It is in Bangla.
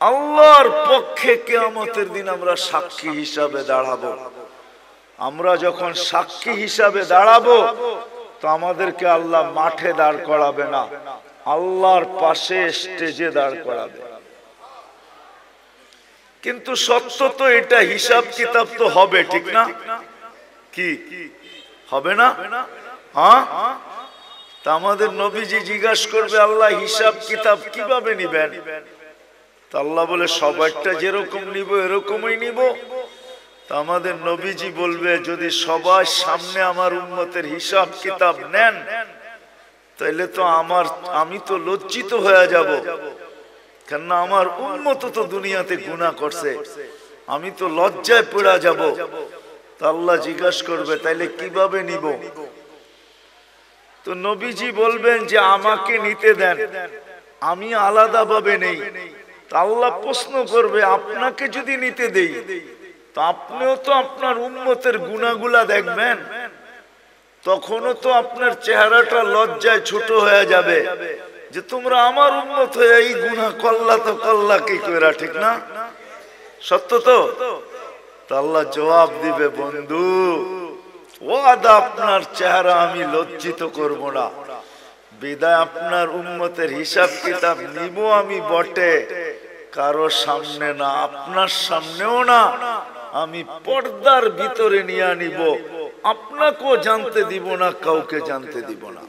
আল্লাহর পক্ষে কিয়ামতের দিন আমরা সাক্ষী হিসাবে দাঁড়াবো। আমরা যখন সাক্ষী হিসাবে দাঁড়াবো তো আমাদেরকে আল্লাহ মাঠে দাঁড় করাবে না, আল্লাহর পাশে স্টেজে দাঁড় করাবে। কিন্তু সত্য তো এটা, হিসাব কিতাব তো হবে, ঠিক না? কি হবে না? হ্যাঁ, তা আমাদের নবীজি জিজ্ঞাসা করবে আল্লাহ হিসাব কিতাব কিভাবে নিবেন? তা আল্লাহ বলে সবারটা যেরকম নিব এরকমই নিব। তা আমাদের নবীজি বলবে যদি সবার সামনে আমার উম্মতের হিসাব কিতাব নেন তাহলে তো আমি তো লজ্জিত হয়ে যাব, কেননা আমার উম্মত তো দুনিয়াতে গুনাহ করছে, আমি তো লজ্জায় পড়ে যাব। তা আল্লাহ জিজ্ঞাসা করবে তাইলে কিভাবে নিব? তো নবীজি বলবেন যে আমাকে নিতে দেন, আমি আলাদা ভাবে নেই। তা আল্লাহ প্রশ্ন করবে আপনাকে যদি নিতে দেই তো আপনিও তো আপনার উম্মতের গুনাহগুলা দেখবেন, তখনও তো আপনার চেহারাটা লজ্জায় ছোট হয়ে যাবে যে তোমরা আমার উম্মত হয়ে এই গুনাহ করলা, তো করলা কি কইরা, ঠিক না? সত্য তো? আল্লাহ জবাব দিবে বন্ধু ওয়াদা আপনার চেহারা আমি লজ্জিত করব না, বিদায় আপনার উম্মতের হিসাব কিতাব নিব আমি বটে, কারো সামনে না, আপনার সামনেও না, আমি পর্দার ভিতরে নিয়ে নিব, আপনাকেও জানতে দিব না, কাউকে জানতে দিব না।